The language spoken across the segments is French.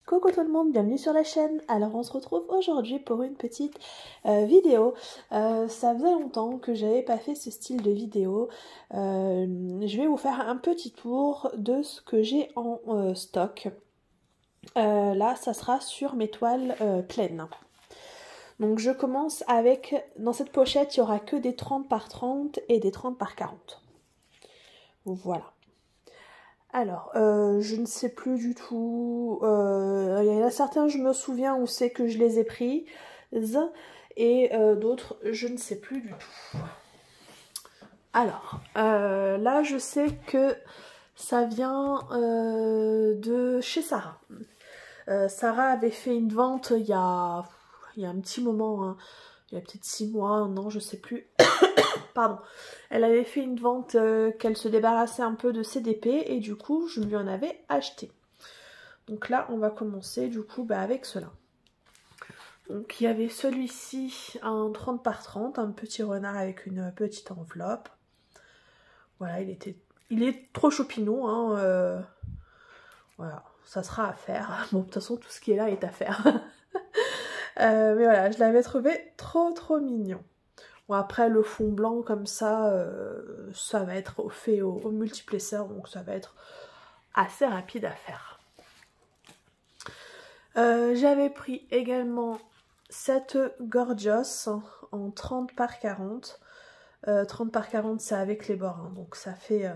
Coucou tout le monde, bienvenue sur la chaîne. Alors on se retrouve aujourd'hui pour une petite vidéo. Ça faisait longtemps que j'avais pas fait ce style de vidéo. Je vais vous faire un petit tour de ce que j'ai en stock. Là ça sera sur mes toiles pleines. Donc je commence avec, dans cette pochette il y aura que des 30 par 30 et des 30 par 40. Voilà. Alors, je ne sais plus du tout. Il y en a certains, je me souviens où c'est que je les ai pris. Et d'autres, je ne sais plus du tout. Alors, là, je sais que ça vient de chez Sarah. Sarah avait fait une vente il y a un petit moment, hein. Il y a peut-être 6 mois, un an, je sais plus. Pardon. Elle avait fait une vente qu'elle se débarrassait un peu de CDP et du coup je lui en avais acheté. Donc là on va commencer du coup avec cela. Donc il y avait celui-ci, un 30 par 30, un petit renard avec une petite enveloppe. Voilà, il est trop choupinou, hein, voilà, ça sera à faire. Bon, de toute façon tout ce qui est là est à faire. Mais voilà, je l'avais trouvé trop mignon. Bon, après le fond blanc comme ça, ça va être fait au multiplesseur, donc ça va être assez rapide à faire. J'avais pris également cette Gorgeous en 30 par 40. 30 par 40 c'est avec les bords, hein, donc ça fait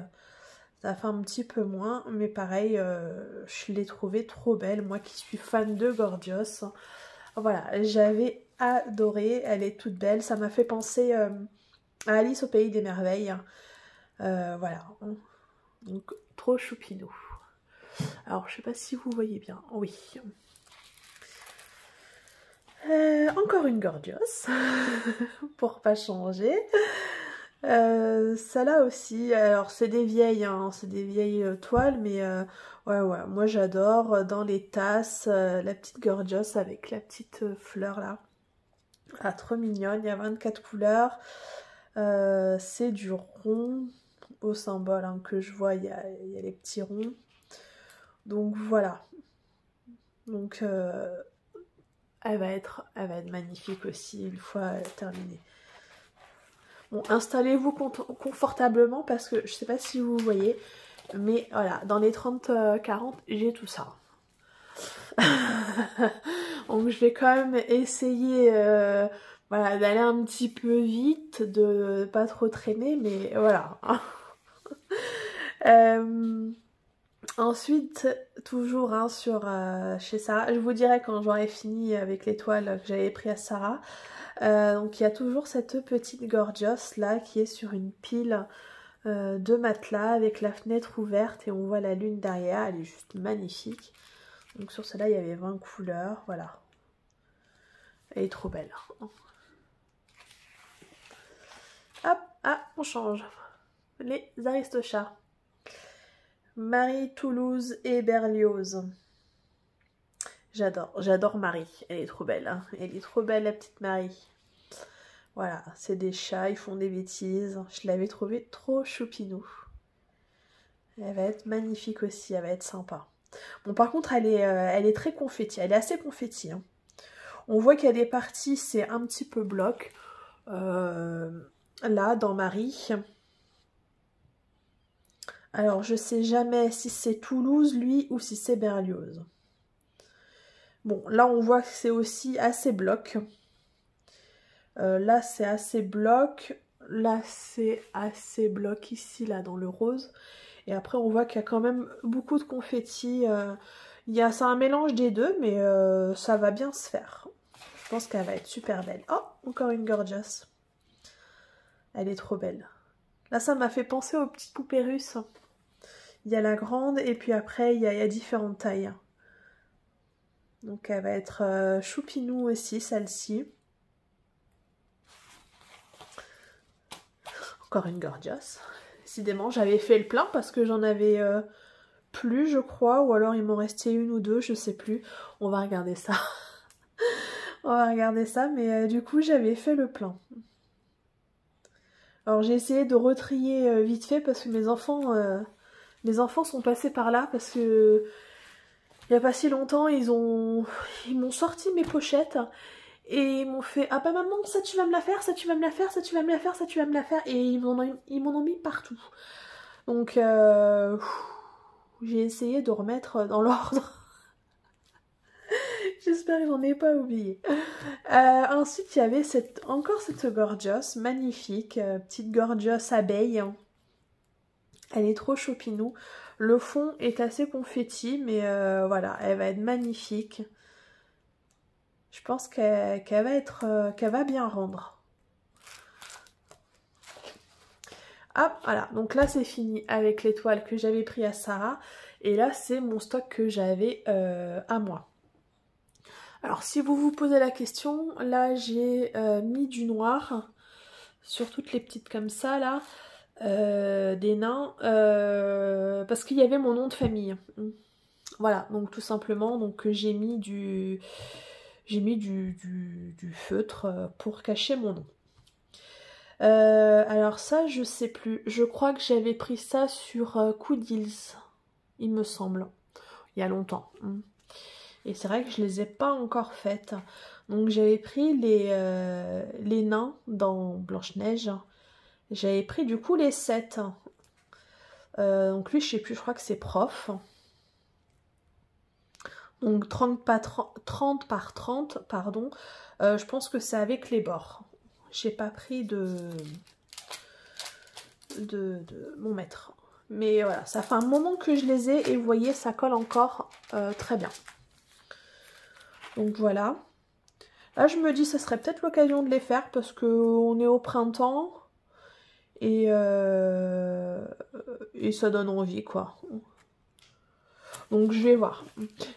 un petit peu moins, mais pareil, je l'ai trouvée trop belle, moi qui suis fan de Gorgeous. Voilà, j'avais adoré, elle est toute belle, ça m'a fait penser à Alice au pays des merveilles. Voilà, donc trop choupinou. Alors je sais pas si vous voyez bien, oui. Encore une Gorgeous, pour pas changer. Ça-là aussi, alors c'est des vieilles, hein, c'est des vieilles toiles, mais ouais, moi j'adore dans les tasses, la petite Gorgeous avec la petite fleur là. Ah, trop mignonne, il y a 24 couleurs, c'est du rond au symbole, hein, que je vois, il y a les petits ronds. Donc voilà, donc elle va être magnifique aussi une fois terminée. Bon, installez-vous confortablement parce que je sais pas si vous voyez, mais voilà, dans les 30-40, j'ai tout ça. Donc je vais quand même essayer voilà, d'aller un petit peu vite, de pas trop traîner, mais voilà. Ensuite, toujours hein, chez Sarah, je vous dirai quand j'aurai fini avec les toiles que j'avais pris à Sarah. Donc il y a toujours cette petite Gorgeous là qui est sur une pile de matelas avec la fenêtre ouverte et on voit la lune derrière, elle est juste magnifique. Donc sur celle-là il y avait 20 couleurs, voilà. Elle est trop belle. Hop, ah, on change. Les Aristochats. Marie, Toulouse et Berlioz. J'adore Marie, elle est trop belle, hein. Elle est trop belle la petite Marie. Voilà, c'est des chats, ils font des bêtises. Je l'avais trouvée trop choupinou. Elle va être magnifique aussi, elle va être sympa. Bon, par contre, elle est très confetti, elle est assez confetti, hein. On voit qu'il y a des parties, c'est un petit peu bloc. Là, dans Marie. Alors, je sais jamais si c'est Toulouse, lui, ou si c'est Berlioz. Bon, là, on voit que c'est aussi assez bloc. Là, c'est assez bloc. Là, c'est assez bloc ici, là, dans le rose. Et après, on voit qu'il y a quand même beaucoup de confettis. C'est un mélange des deux, mais ça va bien se faire. Je pense qu'elle va être super belle. Oh, encore une Gorgeous. Elle est trop belle. Là, ça m'a fait penser aux petites poupées russes. Il y a la grande et puis après, il y a différentes tailles. Donc, elle va être choupinou aussi, celle-ci. Encore une Gorgeous. Décidément, j'avais fait le plein parce que j'en avais plus, je crois. Ou alors, il m'en restait une ou deux, je sais plus. On va regarder ça. On va regarder ça, mais du coup, j'avais fait le plein. Alors, j'ai essayé de retrier vite fait parce que mes enfants sont passés par là parce que il n'y a pas si longtemps, ils m'ont sorti mes pochettes et ils m'ont fait ah bah maman, ça tu vas me la faire, ça tu vas me la faire, ça tu vas me la faire, ça tu vas me la faire, et ils m'en ont mis partout. Donc j'ai essayé de remettre dans l'ordre. J'espère que j'en ai pas oublié. Ensuite, il y avait encore cette gorgeous, magnifique, petite gorgeous abeille. Elle est trop choupinou. Le fond est assez confetti, mais voilà, elle va être magnifique. Je pense qu'elle va bien rendre. Hop, voilà. Donc là, c'est fini avec les toiles que j'avais pris à Sarah. Et là, c'est mon stock que j'avais à moi. Alors, si vous vous posez la question, là, j'ai mis du noir sur toutes les petites comme ça, là. Des nains, parce qu'il y avait mon nom de famille. Voilà, donc tout simplement, donc j'ai mis du feutre pour cacher mon nom. Alors ça, je sais plus. Je crois que j'avais pris ça sur Coodils, il me semble, il y a longtemps. Et c'est vrai que je les ai pas encore faites. Donc j'avais pris les nains dans Blanche-Neige. J'avais pris du coup les 7. Donc lui, je sais plus, je crois que c'est Prof. Donc 30 par 30, pardon. Je pense que c'est avec les bords. J'ai pas pris de mon mètre. Mais voilà, ça fait un moment que je les ai et vous voyez, ça colle encore très bien. Donc voilà. Là, je me dis, ça serait peut-être l'occasion de les faire parce qu'on est au printemps. Et ça donne envie, quoi. Donc je vais voir.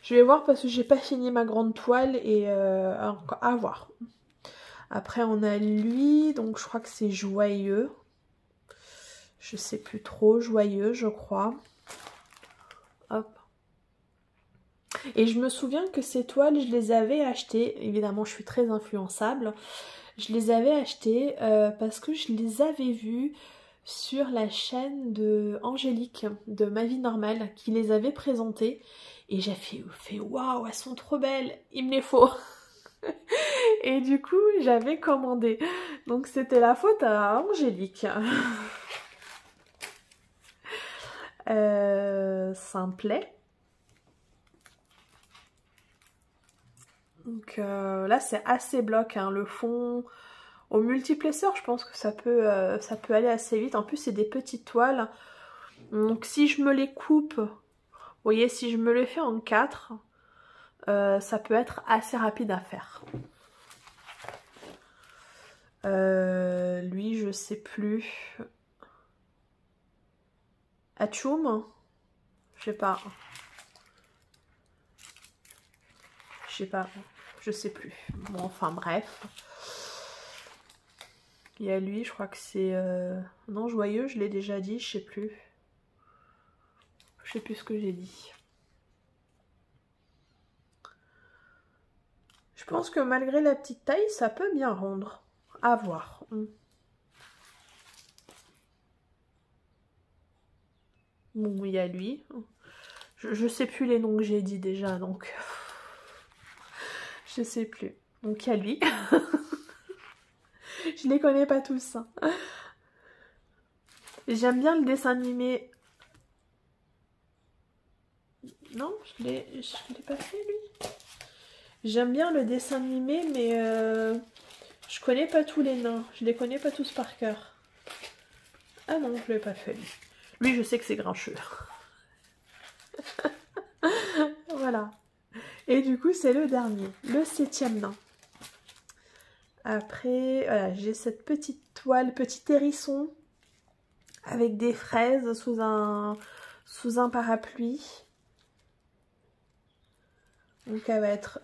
Je vais voir parce que j'ai pas fini ma grande toile et à voir. Après on a lui, donc je crois que c'est Joyeux. Je sais plus trop, Joyeux je crois. Hop. Et je me souviens que ces toiles, je les avais achetées. Évidemment, je suis très influençable. Je les avais achetées parce que je les avais vues sur la chaîne de Angélique, de Ma Vie Normale, qui les avait présentées. Et j'ai fait waouh, elles sont trop belles, il me les faut. Et du coup, j'avais commandé. Donc c'était la faute à Angélique. Simplet. Donc là c'est assez bloc, hein, le fond. Au multiplesseur, je pense que ça peut aller assez vite. En plus c'est des petites toiles. Donc si je me les coupe, vous voyez, si je me les fais en 4, ça peut être assez rapide à faire. Lui je sais plus. Atchoum, je sais pas. Je sais plus. Bon, enfin bref. Il y a lui, je crois que c'est... Non, Joyeux, je l'ai déjà dit, je sais plus. Je sais plus ce que j'ai dit. Je pense que malgré la petite taille, ça peut bien rendre. À voir. Bon, il y a lui. Je sais plus les noms que j'ai dit déjà, donc... Je sais plus. Donc il y a lui. Je les connais pas tous. Hein. J'aime bien le dessin animé. Non, je l'ai pas fait lui. J'aime bien le dessin animé, mais je connais pas tous les nains. Je les connais pas tous par cœur. Ah non, je l'ai pas fait lui. Lui, je sais que c'est Grincheux. Voilà. Et du coup, c'est le dernier, le 7e nain. Après, voilà, j'ai cette petite toile, petit hérisson avec des fraises sous un parapluie. Donc elle va être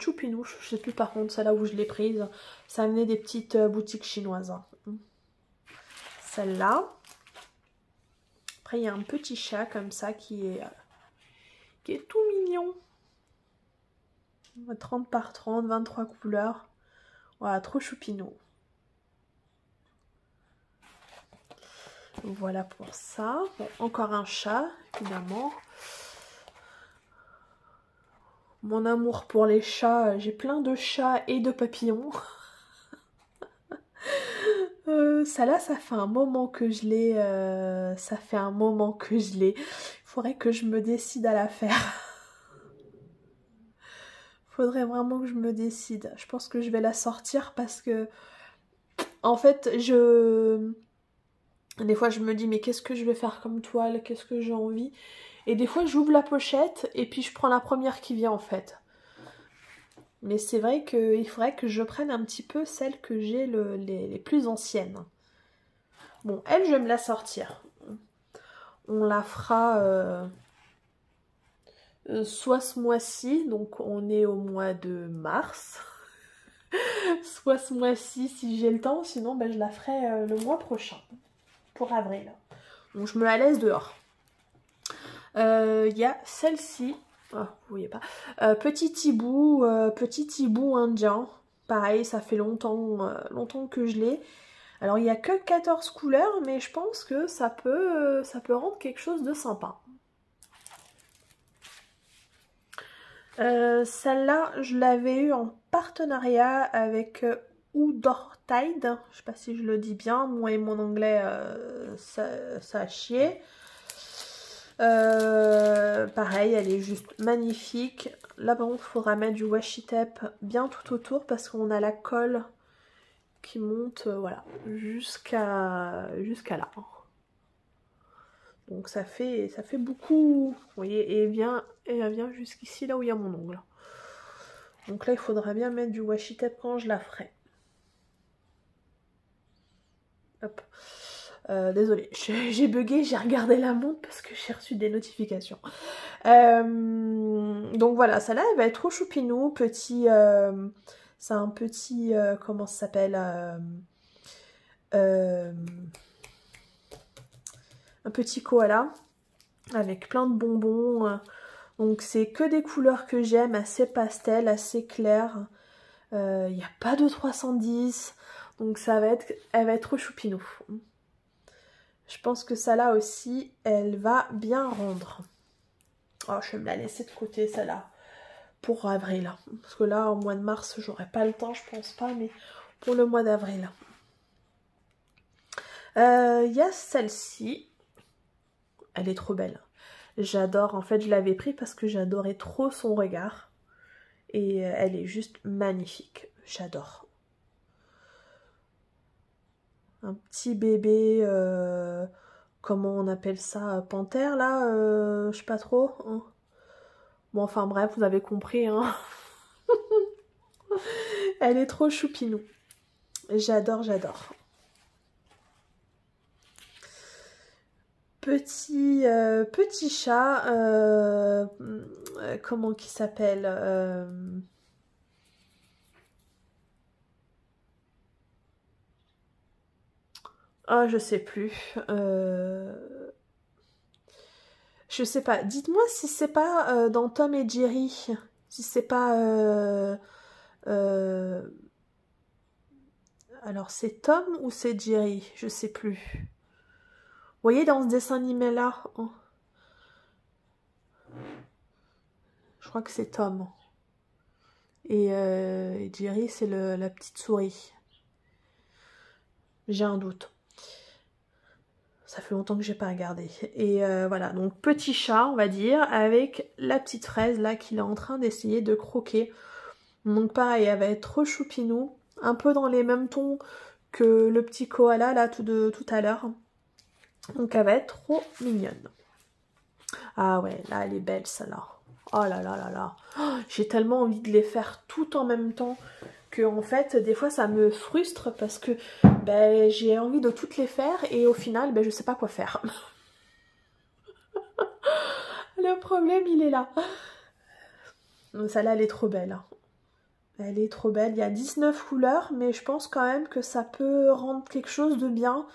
choupinouche. Je sais plus par contre, celle-là où je l'ai prise. Ça venait des petites boutiques chinoises. Hein. Celle-là. Après, il y a un petit chat comme ça qui est tout mignon. 30 par 30, 23 couleurs. Voilà, trop choupinou. Voilà pour ça. Bon, encore un chat, évidemment. mon amour pour les chats. J'ai plein de chats et de papillons. Ça là, ça fait un moment que je l'ai. Ça fait un moment que je l'ai. Il faudrait que je me décide à la faire. Faudrait vraiment que je me décide. Je pense que je vais la sortir parce que... En fait, des fois, je me dis, mais qu'est-ce que je vais faire comme toile? Qu'est-ce que j'ai envie? Et des fois, j'ouvre la pochette et puis je prends la première qui vient, en fait. Mais c'est vrai qu'il faudrait que je prenne un petit peu celles que j'ai les plus anciennes. Bon, elle, je vais me la sortir. On la fera soit ce mois-ci, donc on est au mois de mars. Soit ce mois-ci si j'ai le temps, sinon ben, je la ferai le mois prochain, pour avril. Donc je me la laisse dehors. Il y a celle-ci, oh, vous voyez pas, petit hibou indien. Pareil, ça fait longtemps que je l'ai. Alors il n'y a que 14 couleurs, mais je pense que ça peut rendre quelque chose de sympa. Celle-là, je l'avais eu en partenariat avec Udortide. Je sais pas si je le dis bien. Moi et mon anglais, ça a chié. Pareil, elle est juste magnifique. Là, par contre, il faudra mettre du washi tape bien tout autour parce qu'on a la colle qui monte, voilà, jusqu'à là. Donc ça fait beaucoup, vous voyez, et elle vient jusqu'ici, là où il y a mon ongle. Donc là, il faudra bien mettre du washi tape quand je la ferai. Hop. Désolée, j'ai bugué, j'ai regardé la montre parce que j'ai reçu des notifications. Donc voilà, celle-là, elle va être trop choupinou, petit... c'est un petit... comment ça s'appelle un petit koala avec plein de bonbons. Donc c'est que des couleurs que j'aime, assez pastel, assez claires. Il n'y a pas de 310, donc elle va être trop choupinou. Je pense que celle-là aussi, elle va bien rendre. Oh, je vais me la laisser de côté, celle-là, pour avril. Parce que là, au mois de mars, j'aurai pas le temps, je pense pas, mais pour le mois d'avril. Il y a celle-ci. Elle est trop belle. J'adore, en fait, je l'avais pris parce que j'adorais trop son regard. Et elle est juste magnifique. J'adore. Un petit bébé, comment on appelle ça, panthère là, je sais pas trop. Hein. Bon, enfin bref, vous avez compris. Hein. Elle est trop choupinou. J'adore, j'adore. Petit chat, comment qui s'appelle ah, je sais plus. Je sais pas. Dites-moi si c'est pas dans Tom et Jerry. Si c'est pas... alors c'est Tom ou c'est Jerry? Je sais plus. Vous voyez dans ce dessin animé là, oh. Je crois que c'est Tom. Et Jerry c'est la petite souris. J'ai un doute. Ça fait longtemps que j'ai pas regardé. Et voilà, donc petit chat, on va dire, avec la petite fraise là qu'il est en train d'essayer de croquer. Donc pareil, elle va être trop choupinou, un peu dans les mêmes tons que le petit koala là tout à l'heure. Donc elle va être trop mignonne. Ah ouais, là elle est belle celle-là. Oh là là là là. Oh, j'ai tellement envie de les faire tout en même temps que en fait des fois ça me frustre parce que ben, j'ai envie de toutes les faire et au final ben, je sais pas quoi faire. Le problème il est là. Celle-là elle est trop belle. Elle est trop belle. Il y a 19 couleurs mais je pense quand même que ça peut rendre quelque chose de bien.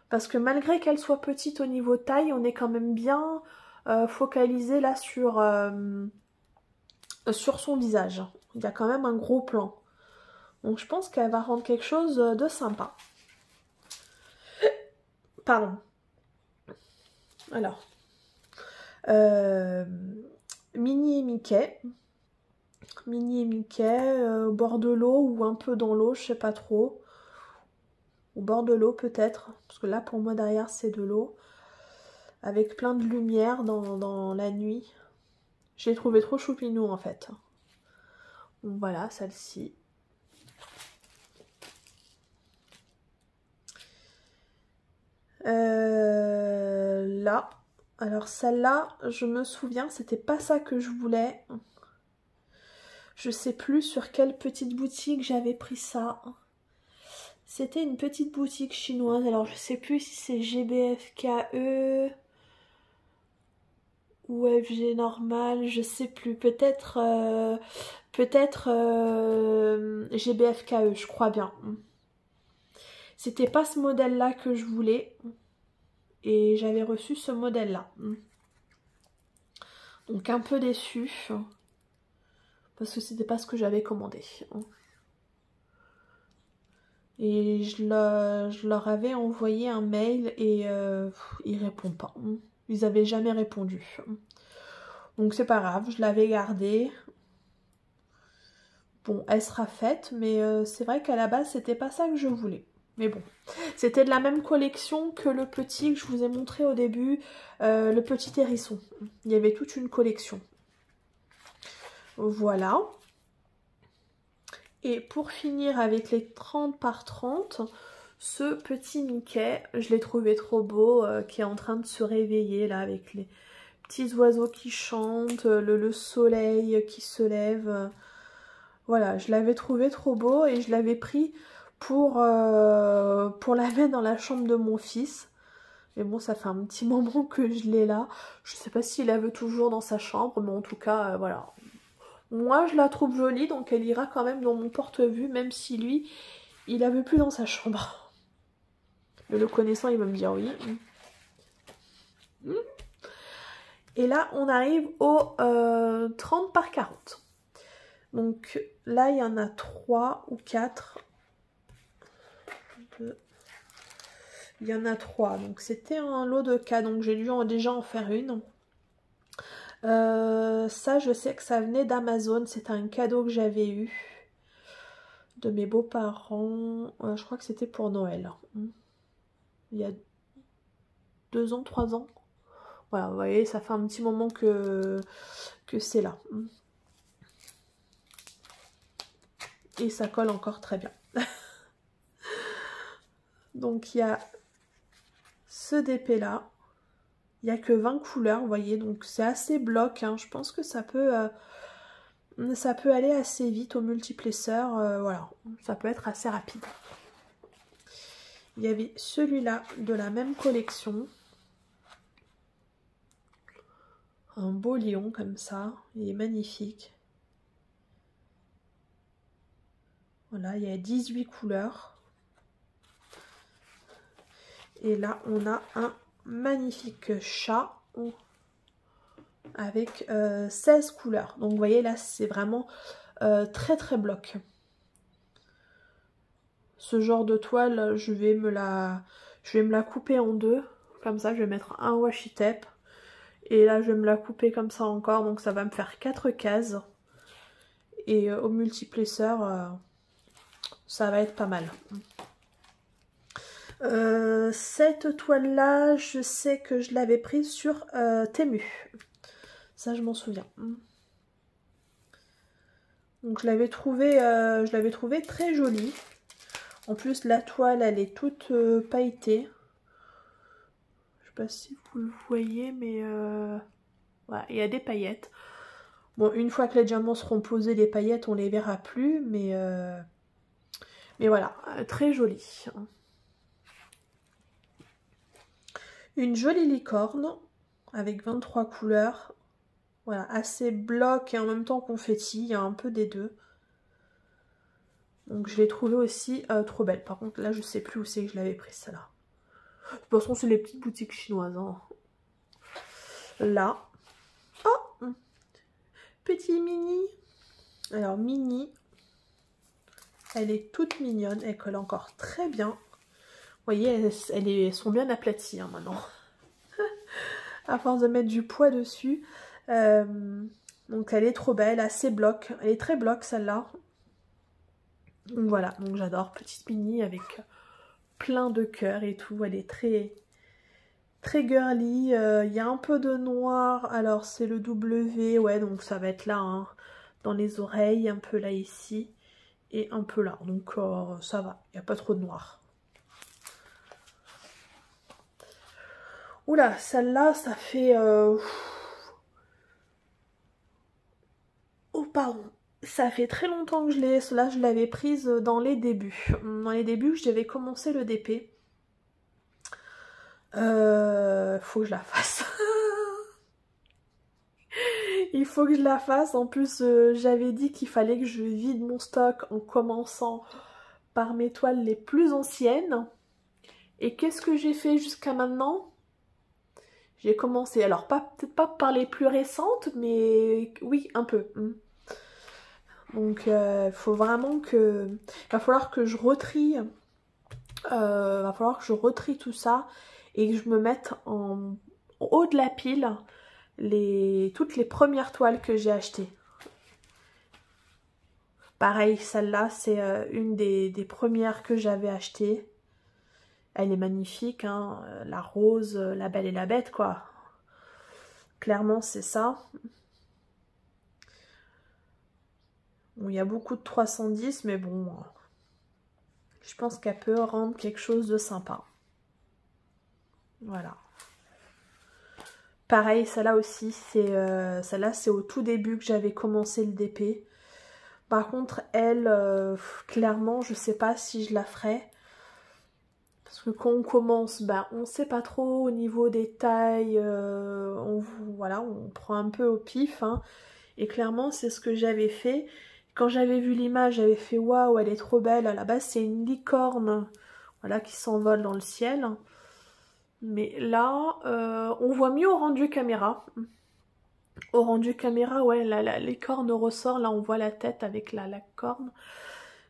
Parce que malgré qu'elle soit petite au niveau taille, on est quand même bien focalisé là sur son visage. Il y a quand même un gros plan. Donc je pense qu'elle va rendre quelque chose de sympa. Pardon. Alors. Minnie et Mickey. Minnie et Mickey, au bord de l'eau ou un peu dans l'eau, je sais pas trop. Au bord de l'eau peut-être, parce que là pour moi derrière c'est de l'eau. Avec plein de lumière dans la nuit. Je l'ai trouvé trop choupinou en fait. Donc voilà, celle-ci. Là. Alors celle-là, je me souviens, c'était pas ça que je voulais. Je sais plus sur quelle petite boutique j'avais pris ça. C'était une petite boutique chinoise. Alors je sais plus si c'est GBFKE ou FG normal, je sais plus. Peut-être GBFKE, je crois bien. C'était pas ce modèle-là que je voulais. Et j'avais reçu ce modèle-là. Donc un peu déçue. Parce que c'était pas ce que j'avais commandé. Et je leur avais envoyé un mail et ils répondent pas. Ils avaient jamais répondu. Donc c'est pas grave, je l'avais gardée. Bon, elle sera faite, mais c'est vrai qu'à la base, c'était pas ça que je voulais. Mais bon, c'était de la même collection que le petit que je vous ai montré au début, le petit hérisson. Il y avait toute une collection. Voilà. Et pour finir avec les 30 par 30, ce petit Mickey, je l'ai trouvé trop beau, qui est en train de se réveiller là avec les petits oiseaux qui chantent, le soleil qui se lève. Voilà, je l'avais trouvé trop beau et je l'avais pris pour la mettre dans la chambre de mon fils. Mais bon, ça fait un petit moment que je l'ai là. Je sais pas s'il la veut toujours dans sa chambre, mais en tout cas, voilà. Moi, je la trouve jolie, donc elle ira quand même dans mon porte-vue, même si lui, il la veut plus dans sa chambre. Mais le connaissant, il va me dire oui. Et là, on arrive au 30 par 40. Donc là, il y en a 3 ou 4. Il y en a 3. Donc c'était un lot de 4. Donc j'ai dû déjà en faire une. Ça, je sais que ça venait d'Amazon. C'était un cadeau que j'avais eu de mes beaux-parents. Je crois que c'était pour Noël. Il y a 2 ans, 3 ans. Voilà, vous voyez, ça fait un petit moment que c'est là. Et ça colle encore très bien. Donc il y a ce DP là. Il n'y a que 20 couleurs, vous voyez, donc c'est assez bloc. Hein. Je pense que ça peut aller assez vite au multiplesseur. Voilà, ça peut être assez rapide. Il y avait celui-là de la même collection. Un beau lion comme ça, il est magnifique. Voilà, il y a 18 couleurs. Et là, on a un magnifique chat avec 16 couleurs. Donc vous voyez là, c'est vraiment très très bloc. Ce genre de toile, je vais me la couper en deux. Comme ça, je vais mettre un washi tape. Et là, je vais me la couper comme ça encore. Donc ça va me faire 4 cases. Et au multiplesseur, ça va être pas mal. Cette toile-là, je sais que je l'avais prise sur Temu. Ça, je m'en souviens. Donc je l'avais trouvée très jolie. En plus, la toile, elle est toute pailletée. Je sais pas si vous le voyez, mais voilà, il y a des paillettes. Bon, une fois que les diamants seront posés, les paillettes, on les verra plus, mais voilà, très jolie. Une jolie licorne avec 23 couleurs. Voilà, assez bloc et en même temps confetti, il y a un peu des deux. Donc je l'ai trouvée aussi trop belle. Par contre, là, je sais plus où c'est que je l'avais prise, celle-là. De toute façon, c'est les petites boutiques chinoises. Hein. Là. Oh, petit Minnie. Alors, Minnie, elle est toute mignonne. Elle colle encore très bien. Vous voyez, elles sont bien aplaties hein, maintenant. À force de mettre du poids dessus. Donc elle est trop belle, assez bloc. Elle est très bloc celle-là. Donc voilà, donc j'adore. Petite mini avec plein de cœurs et tout. Elle est très, très girly. Il y a un peu de noir. Alors c'est le W, ouais, donc ça va être là, hein, dans les oreilles, un peu là ici. Et un peu là. Donc ça va, il n'y a pas trop de noir. Oula, celle-là, ça fait... Oh, pardon. Ça fait très longtemps que je l'ai. Celle-là, je l'avais prise dans les débuts. Dans les débuts, j'avais commencé le DP. Faut que je la fasse. Il faut que je la fasse. En plus, j'avais dit qu'il fallait que je vide mon stock en commençant par mes toiles les plus anciennes. Et qu'est-ce que j'ai fait jusqu'à maintenant? J'ai commencé, alors peut-être pas par les plus récentes, mais oui, un peu. Donc, faut vraiment que... va falloir que je retrie... va falloir que je retrie tout ça et que je me mette en haut de la pile toutes les premières toiles que j'ai achetées. Pareil, celle-là, c'est une des premières que j'avais achetées. Elle est magnifique, hein, la rose, la belle et la bête, quoi. Clairement, c'est ça. Bon, il y a beaucoup de 310, mais bon, je pense qu'elle peut rendre quelque chose de sympa. Voilà. Pareil, celle-là aussi, celle-là, c'est au tout début que j'avais commencé le DP. Par contre, elle, clairement, je sais pas si je la ferai. Parce que quand on commence, bah, on sait pas trop au niveau des tailles. Voilà, on prend un peu au pif. Hein. Et clairement, c'est ce que j'avais fait. Quand j'avais vu l'image, j'avais fait waouh, elle est trop belle. À la base, c'est une licorne, voilà, qui s'envole dans le ciel. Mais là, on voit mieux au rendu caméra. Au rendu caméra, ouais, les cornes ressortent. Là, on voit la tête avec la corne.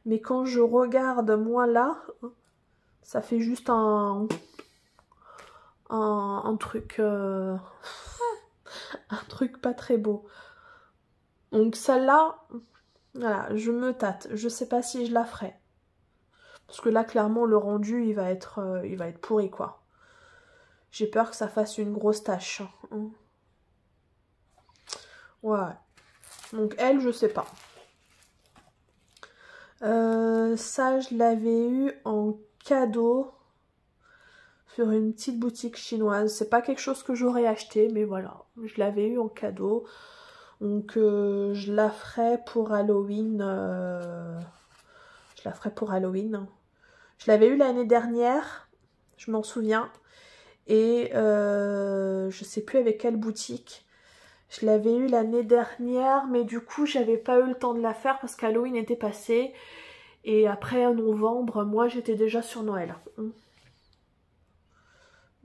Mais quand je regarde, moi, là, ça fait juste un truc... un truc pas très beau. Donc celle-là, voilà, je me tâte. Je sais pas si je la ferai. Parce que là, clairement, le rendu, il va être pourri, quoi. J'ai peur que ça fasse une grosse tache. Ouais. Donc elle, je sais pas. Ça, je l'avais eu en cadeau sur une petite boutique chinoise. C'est pas quelque chose que j'aurais acheté, mais voilà. Je l'avais eu en cadeau. Donc je la ferai pour Halloween. Je la ferai pour Halloween. Je l'avais eu l'année dernière. Je m'en souviens. Et je sais plus avec quelle boutique. Je l'avais eu l'année dernière, mais du coup, j'avais pas eu le temps de la faire parce qu'Halloween était passé. Et après, en novembre, moi, j'étais déjà sur Noël.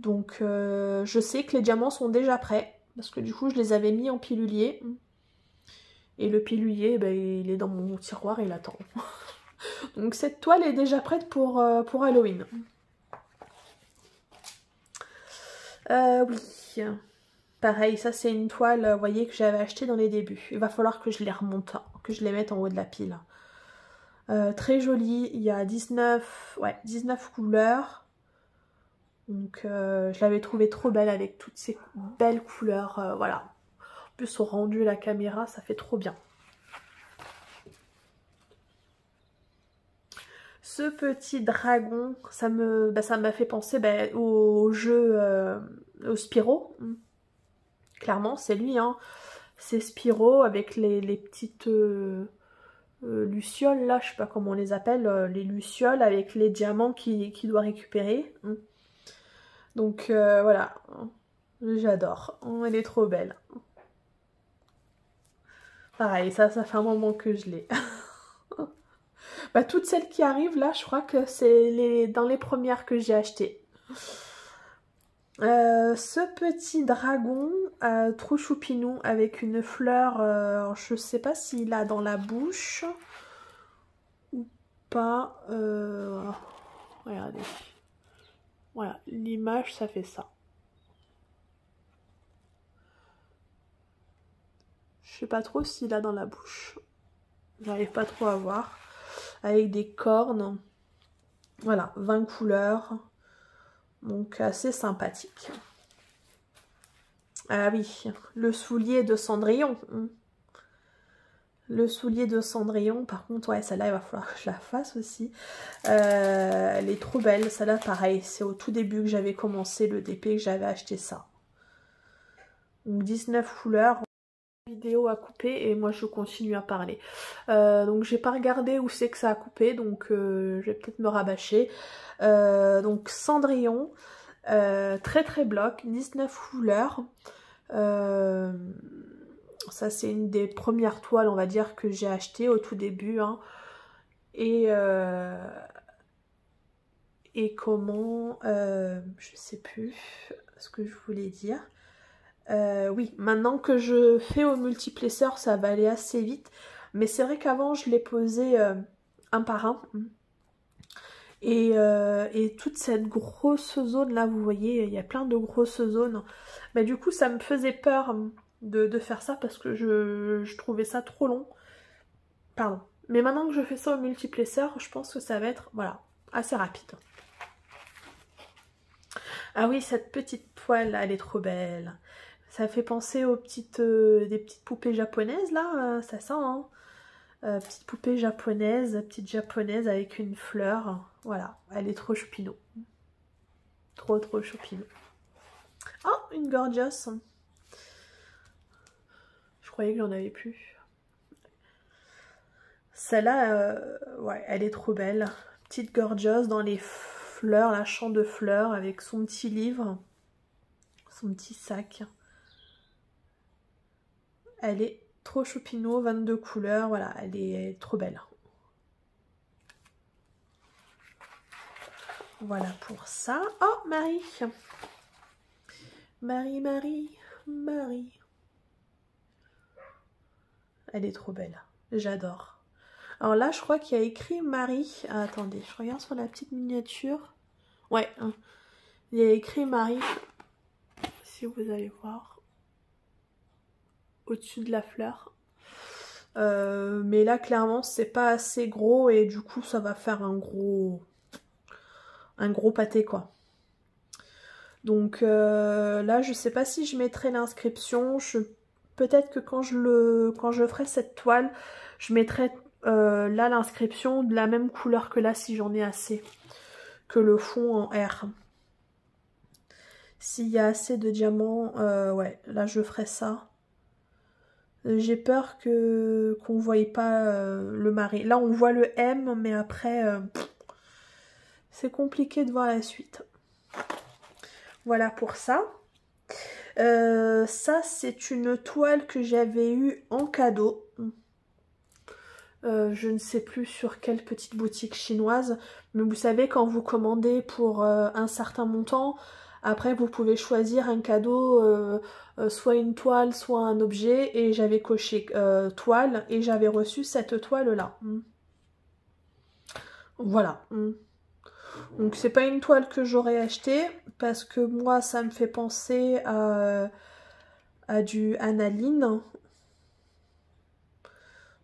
Donc, je sais que les diamants sont déjà prêts. Parce que du coup, je les avais mis en pilulier. Et le pilulier, ben, il est dans mon tiroir, il attend. Donc, cette toile est déjà prête pour Halloween. Oui. Pareil, ça c'est une toile, vous voyez, que j'avais achetée dans les débuts. Il va falloir que je les remonte, que je les mette en haut de la pile. Très jolie, il y a 19 couleurs. Donc je l'avais trouvée trop belle avec toutes ces belles couleurs, voilà. En plus au rendu la caméra, ça fait trop bien. Ce petit dragon, ça m'a fait penser au jeu, au Spyro. Clairement, c'est lui, hein. C'est Spyro avec les petites lucioles, là, je sais pas comment on les appelle, les lucioles avec les diamants qu'il doit récupérer. Donc voilà, j'adore. Elle est trop belle. Pareil, ça fait un moment que je l'ai. Toutes celles qui arrivent là, je crois que c'est dans les premières que j'ai achetées. Ce petit dragon trop choupinou avec une fleur, je sais pas s'il a dans la bouche ou pas. Regardez. Voilà, l'image ça fait ça. Je sais pas trop s'il a dans la bouche. J'arrive pas trop à voir. Avec des cornes. Voilà, 20 couleurs. Donc assez sympathique. Ah oui, le soulier de Cendrillon. Le soulier de Cendrillon, par contre, ouais, celle-là, il va falloir que je la fasse aussi. Elle est trop belle. Celle-là, pareil, c'est au tout début que j'avais commencé le DP, que j'avais acheté ça. Donc 19 couleurs. Vidéo à couper et moi je continue à parler. Donc j'ai pas regardé où c'est que ça a coupé, donc je vais peut-être me rabâcher. Donc Cendrillon, très très bloc, 19 couleurs. Ça c'est une des premières toiles, on va dire, que j'ai acheté au tout début. Hein. Et comment, je sais plus ce que je voulais dire. Oui, maintenant que je fais au multiplesseur, ça va aller assez vite. Mais c'est vrai qu'avant, je les posais un par un. Et toute cette grosse zone là, vous voyez, il y a plein de grosses zones. Mais du coup, ça me faisait peur de faire ça parce que je trouvais ça trop long. Pardon. Mais maintenant que je fais ça au multiplesseur, je pense que ça va être, voilà, assez rapide. Ah oui, cette petite toile là, elle est trop belle. Ça fait penser aux petites, des petites poupées japonaises là, ça sent, hein. Petite poupée japonaise, petite japonaise avec une fleur. Voilà, elle est trop choupino. Trop trop choupino. Oh, une gorgeous. Je croyais que j'en avais plus. Celle-là, ouais, elle est trop belle. Petite gorgeous dans les fleurs, la champ de fleurs avec son petit livre, son petit sac. Elle est trop choupino, 22 couleurs, voilà, elle est trop belle. Voilà pour ça. Oh, Marie. Marie, Marie, Marie. Elle est trop belle. J'adore. Alors là, je crois qu'il y a écrit Marie. Ah, attendez, je regarde sur la petite miniature. Ouais, hein. Il y a écrit Marie. Si vous allez voir. Au-dessus de la fleur. Mais là, clairement, c'est pas assez gros. Et du coup, ça va faire un gros pâté, quoi. Donc là, je sais pas si je mettrai l'inscription. Peut-être que quand je ferai cette toile, je mettrai là l'inscription de la même couleur que là si j'en ai assez. Que le fond en R. S'il y a assez de diamants, ouais, là je ferai ça. J'ai peur qu'on ne voie pas le mari. Là on voit le M, mais après c'est compliqué de voir la suite. Voilà pour ça. Ça c'est une toile que j'avais eue en cadeau. Je ne sais plus sur quelle petite boutique chinoise, mais vous savez quand vous commandez pour un certain montant, après vous pouvez choisir un cadeau, soit une toile, soit un objet, et j'avais coché toile et j'avais reçu cette toile là. Voilà. Donc c'est pas une toile que j'aurais achetée parce que moi ça me fait penser à du analine.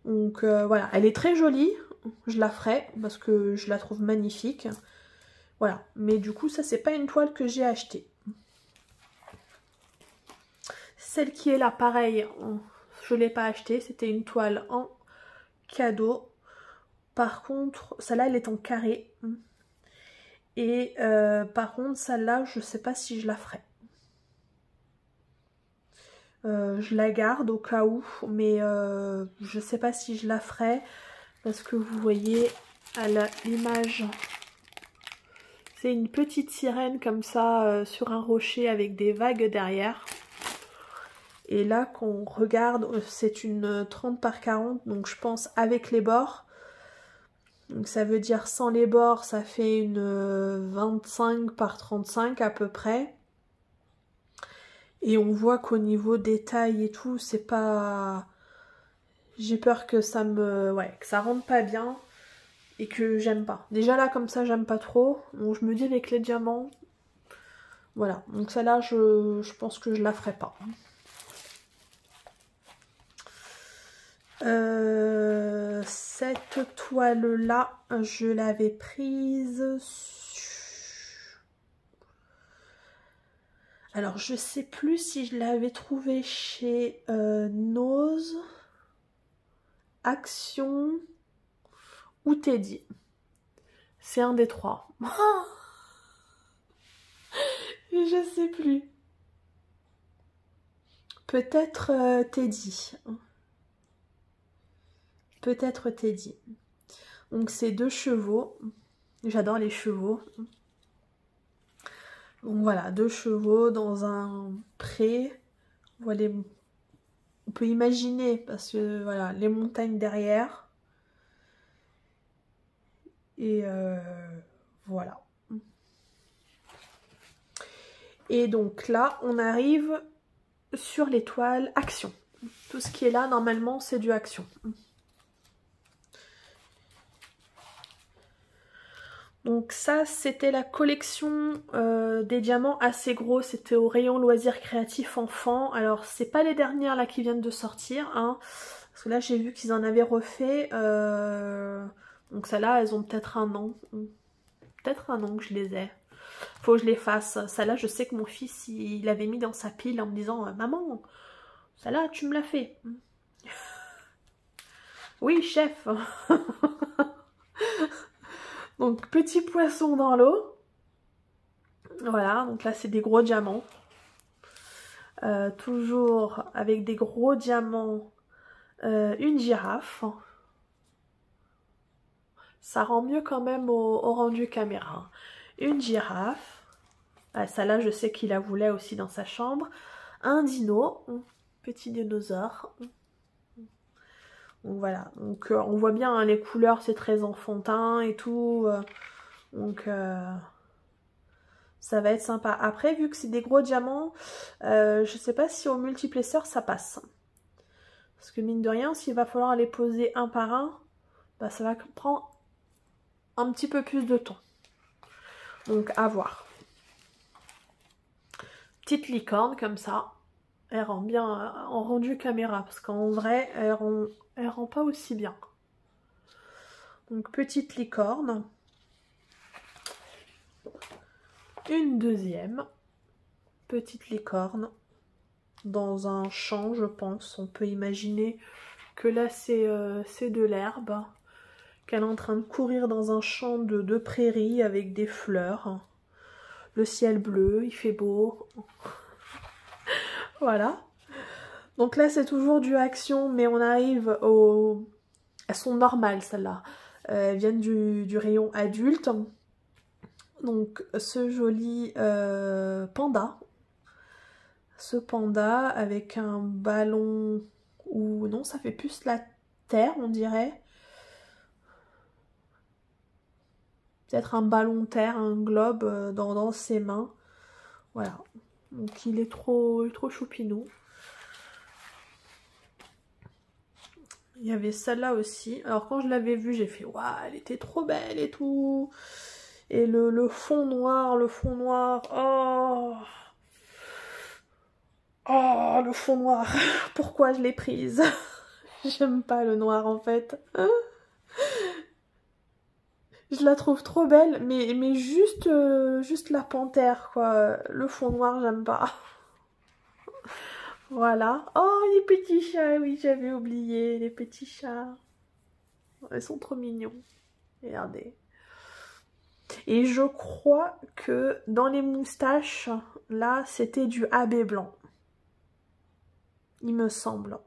Donc voilà, elle est très jolie, je la ferai parce que je la trouve magnifique. Voilà, mais du coup ça c'est pas une toile que j'ai achetée. Celle qui est là, pareil, je l'ai pas achetée, c'était une toile en cadeau. Par contre, celle-là elle est en carré. Et par contre celle-là je sais pas si je la ferai. Je la garde au cas où, mais je sais pas si je la ferai parce que vous voyez à l'image, c'est une petite sirène comme ça sur un rocher avec des vagues derrière. Et là qu'on regarde, c'est une 30 par 40, donc je pense avec les bords. Donc ça veut dire sans les bords, ça fait une 25 par 35 à peu près. Et on voit qu'au niveau des tailles et tout, c'est pas... J'ai peur que ça me... Ouais, que ça rentre pas bien. Et que j'aime pas. Déjà là, comme ça, j'aime pas trop. Donc je me dis avec les diamants... Voilà. Donc celle-là, je pense que je la ferai pas. Cette toile-là, je l'avais prise. Alors, je sais plus si je l'avais trouvée chez Nose, Action ou Teddy. C'est un des trois. Je sais plus. Peut-être Teddy. Peut-être Teddy. Donc c'est 2 chevaux. J'adore les chevaux. Donc voilà, 2 chevaux dans un pré. On peut imaginer parce que voilà, les montagnes derrière. Et voilà. Et donc là, on arrive sur l'étoile Action. Tout ce qui est là, normalement, c'est du Action. Donc ça, c'était la collection des diamants assez gros. C'était au rayon loisirs créatifs enfants. Alors, c'est pas les dernières là qui viennent de sortir, hein, parce que là, j'ai vu qu'ils en avaient refait. Donc celles-là, elles ont peut-être 1 an. Peut-être 1 an que je les ai. Faut que je les fasse. Celle-là, je sais que mon fils, il l'avait mis dans sa pile en me disant « Maman, celle-là, tu me l'as fait. » Oui, chef. Donc, petit poisson dans l'eau. Voilà, donc là, c'est des gros diamants. Toujours avec des gros diamants. Une girafe. Ça rend mieux quand même au rendu caméra. Une girafe. Celle-là, je sais qu'il la voulait aussi dans sa chambre. Un dino. Petit dinosaure. Donc voilà, donc on voit bien hein, les couleurs, c'est très enfantin et tout. Donc ça va être sympa. Après, vu que c'est des gros diamants, je sais pas si au multiplesseur ça passe. Parce que mine de rien, s'il va falloir les poser un par un, bah, ça va prendre un petit peu plus de temps. Donc à voir. Petite licorne comme ça. Elle rend bien en rendu caméra. Parce qu'en vrai, elle rend pas aussi bien. Donc petite licorne. Une deuxième. Petite licorne. Dans un champ, je pense. On peut imaginer que là, c'est de l'herbe. Qu'elle est en train de courir dans un champ de prairies avec des fleurs. Le ciel bleu, il fait beau. Voilà. Donc là, c'est toujours du Action, mais on arrive au... Elles sont normales, celles-là. Elles viennent du rayon adulte. Donc, ce joli panda. Ce panda avec un ballon... Ou non, ça fait plus la terre, on dirait. Peut-être un ballon terre, un globe dans ses mains. Voilà. Donc, il est trop choupinou. Il y avait celle-là aussi. Alors quand je l'avais vue, j'ai fait waouh, elle était trop belle et tout. Et le fond noir, oh. Oh, le fond noir. Pourquoi je l'ai prise? J'aime pas le noir en fait. Je la trouve trop belle, mais juste la panthère quoi. Le fond noir, j'aime pas. Voilà. Oh, les petits chats, oui, j'avais oublié, les petits chats. Ils sont trop mignons. Regardez. Et je crois que dans les moustaches, là, c'était du AB blanc. Il me semble.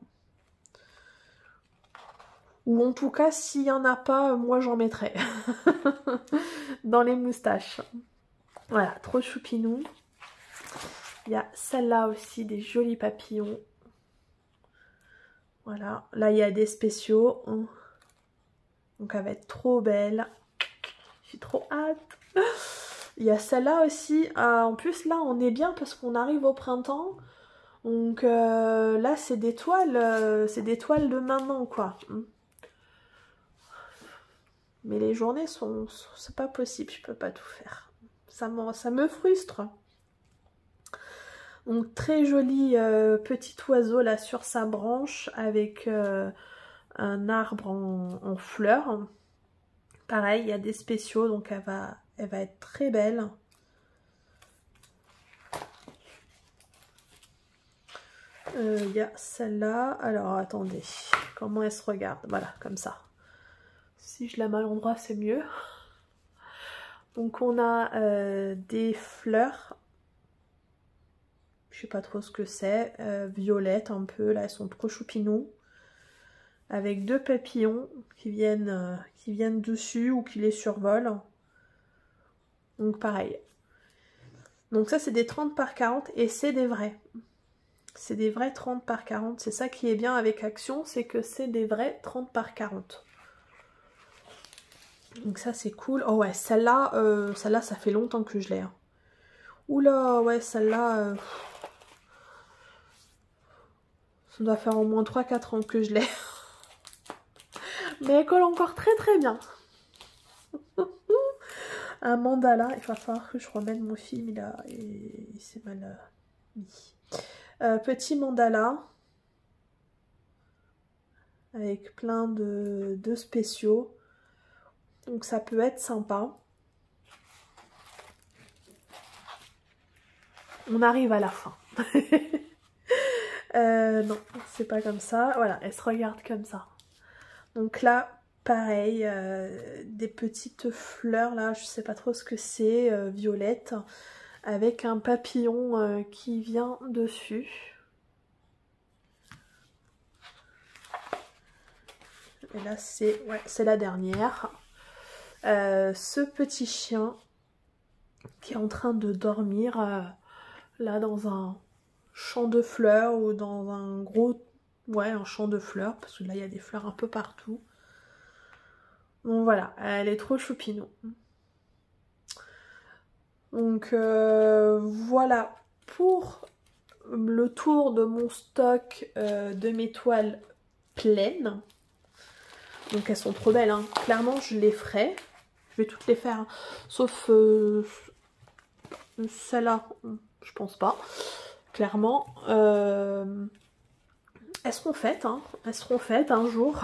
Ou en tout cas, s'il n'y en a pas, moi j'en mettrai. Dans les moustaches. Voilà, trop choupinou. Il y a celle-là aussi, des jolis papillons. Voilà, là il y a des spéciaux. Donc elle va être trop belle. J'ai trop hâte. Il y a celle-là aussi. En plus là on est bien parce qu'on arrive au printemps. Donc là c'est des toiles de maintenant quoi. Mais les journées sont... C'est pas possible, je peux pas tout faire. Ça me frustre. Donc très joli petit oiseau là sur sa branche avec un arbre en fleurs. Pareil, il y a des spéciaux, donc elle va être très belle. Il y a celle-là. Alors attendez, comment elle se regarde? Voilà, comme ça. Si je la mets à l'endroit, c'est mieux. Donc on a des fleurs. Je sais pas trop ce que c'est. Violettes un peu. Là, elles sont trop choupinous. Avec deux papillons qui viennent dessus ou qui les survolent. Donc pareil. Donc ça, c'est des 30 par 40 et c'est des vrais. C'est des vrais 30 par 40. C'est ça qui est bien avec Action, c'est que c'est des vrais 30 par 40. Donc ça, c'est cool. Oh ouais, celle-là, ça fait longtemps que je l'ai. Hein. Oula, ouais, celle-là... ça doit faire au moins 3-4 ans que je l'ai. Mais elle colle encore très très bien. Un mandala, il va falloir que je remette mon film, il s'est mal mis. Petit mandala. Avec plein de spéciaux. Donc ça peut être sympa. On arrive à la fin. Non, c'est pas comme ça. Voilà, elle se regarde comme ça. Donc là, pareil, des petites fleurs là, je sais pas trop ce que c'est, violette, avec un papillon qui vient dessus. Et là, c'est la dernière. Ce petit chien qui est en train de dormir là dans un champ de fleurs ou dans un gros... Ouais, un champ de fleurs, parce que là, il y a des fleurs un peu partout. Donc voilà, elle est trop choupinou. Donc voilà pour le tour de mon stock de mes toiles pleines. Donc elles sont trop belles, hein. Clairement je les ferai. Je vais toutes les faire, hein. Sauf celle-là, je pense pas. Clairement. Elles seront faites, hein. Elles seront faites un jour.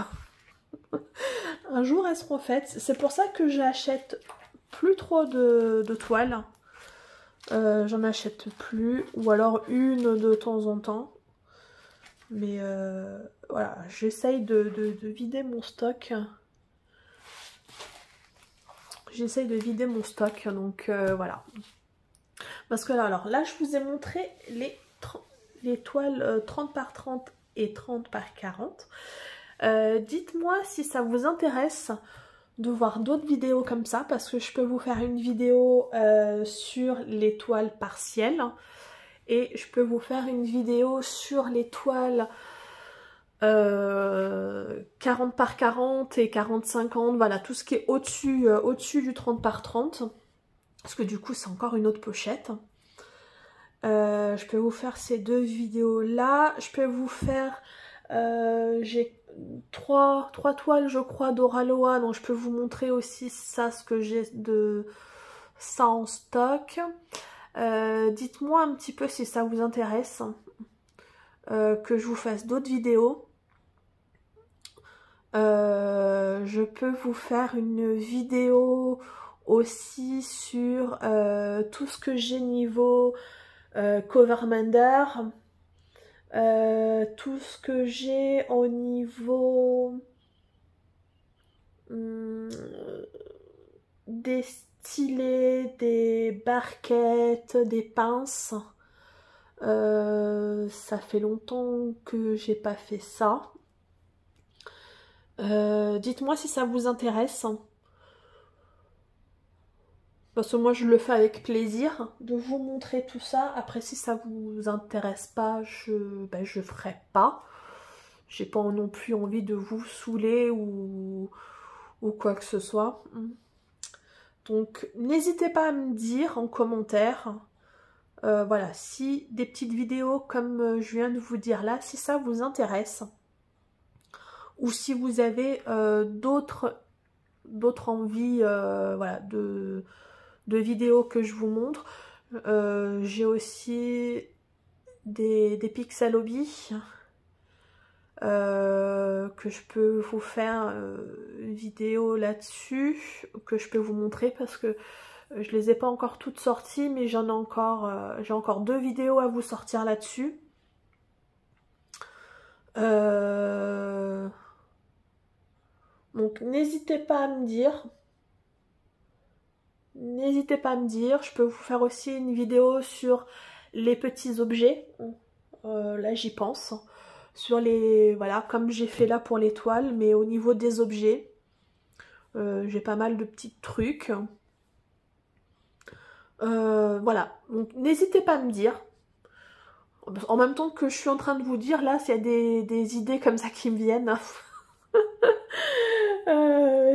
Un jour elles seront faites. C'est pour ça que j'achète plus trop de toiles. J'en achète plus. Ou alors une de temps en temps. Mais voilà, j'essaye de vider mon stock. J'essaye de vider mon stock, donc voilà. Parce que là, alors là, je vous ai montré les toiles 30 par 30 et 30 par 40. Dites-moi si ça vous intéresse de voir d'autres vidéos comme ça, parce que je peux vous faire une vidéo sur les toiles partielles. Et je peux vous faire une vidéo sur les toiles 40 par 40 et 40-50, voilà, tout ce qui est au-dessus du 30 par 30. Parce que du coup, c'est encore une autre pochette. Je peux vous faire ces deux vidéos-là. Je peux vous faire... j'ai trois toiles, je crois, d'Oraloa. Donc, je peux vous montrer aussi ça, ce que j'ai de ça en stock. Dites-moi un petit peu si ça vous intéresse que je vous fasse d'autres vidéos. Je peux vous faire une vidéo aussi sur tout ce que j'ai niveau Covermander, tout ce que j'ai au niveau des stylets, des barquettes, des pinces. Ça fait longtemps que j'ai pas fait ça. Dites-moi si ça vous intéresse. Parce que moi je le fais avec plaisir de vous montrer tout ça. Après si ça vous intéresse pas, je ferai pas. J'ai pas non plus envie de vous saouler ou quoi que ce soit. Donc n'hésitez pas à me dire en commentaire. Voilà, si des petites vidéos comme je viens de vous dire là, si ça vous intéresse. Ou si vous avez d'autres envies voilà, de vidéos que je vous montre. J'ai aussi des Pixel Hobby. que je peux vous faire une vidéo là-dessus, que je peux vous montrer parce que je les ai pas encore toutes sorties, mais j'en ai encore, j'ai encore 2 vidéos à vous sortir là-dessus. Donc n'hésitez pas à me dire. N'hésitez pas à me dire. Je peux vous faire aussi une vidéo sur les petits objets. Là j'y pense. Sur les... Voilà, comme j'ai fait là pour les toiles, mais au niveau des objets. J'ai pas mal de petits trucs. Voilà, donc n'hésitez pas à me dire. En même temps que je suis en train de vous dire, là, s'il y a des idées comme ça qui me viennent.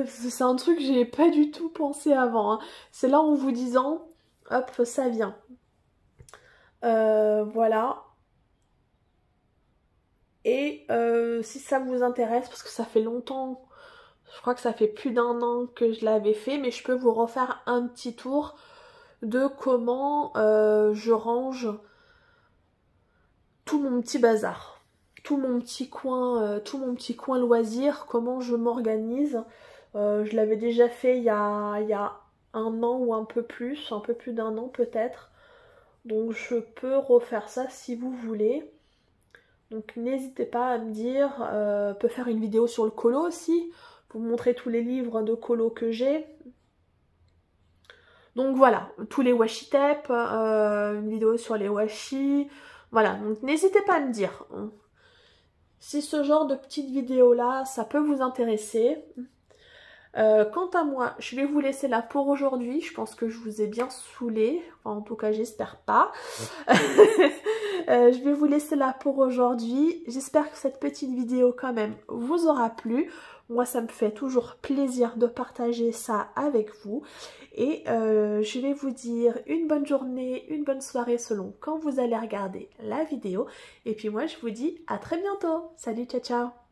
C'est un truc que j'ai pas du tout pensé avant. Hein. C'est là en vous disant, hop, ça vient. Voilà. Et si ça vous intéresse, parce que ça fait longtemps, je crois que ça fait plus d'1 an que je l'avais fait, mais je peux vous refaire un petit tour de comment je range tout mon petit bazar, tout mon petit coin loisir, comment je m'organise. Je l'avais déjà fait il y a 1 an ou un peu plus d'1 an peut-être. Donc je peux refaire ça si vous voulez. Donc n'hésitez pas à me dire, peut faire une vidéo sur le colo aussi, pour vous montrer tous les livres de colo que j'ai. Donc voilà, tous les washi tape, une vidéo sur les washi, voilà, donc n'hésitez pas à me dire si ce genre de petites vidéos là, ça peut vous intéresser. Quant à moi, je vais vous laisser là pour aujourd'hui. Je pense que je vous ai bien saoulé. Enfin, en tout cas, j'espère pas. Je vais vous laisser là pour aujourd'hui. J'espère que cette petite vidéo quand même vous aura plu. Moi, ça me fait toujours plaisir de partager ça avec vous. Et je vais vous dire une bonne journée, une bonne soirée selon quand vous allez regarder la vidéo. Et puis moi, je vous dis à très bientôt. Salut, ciao, ciao!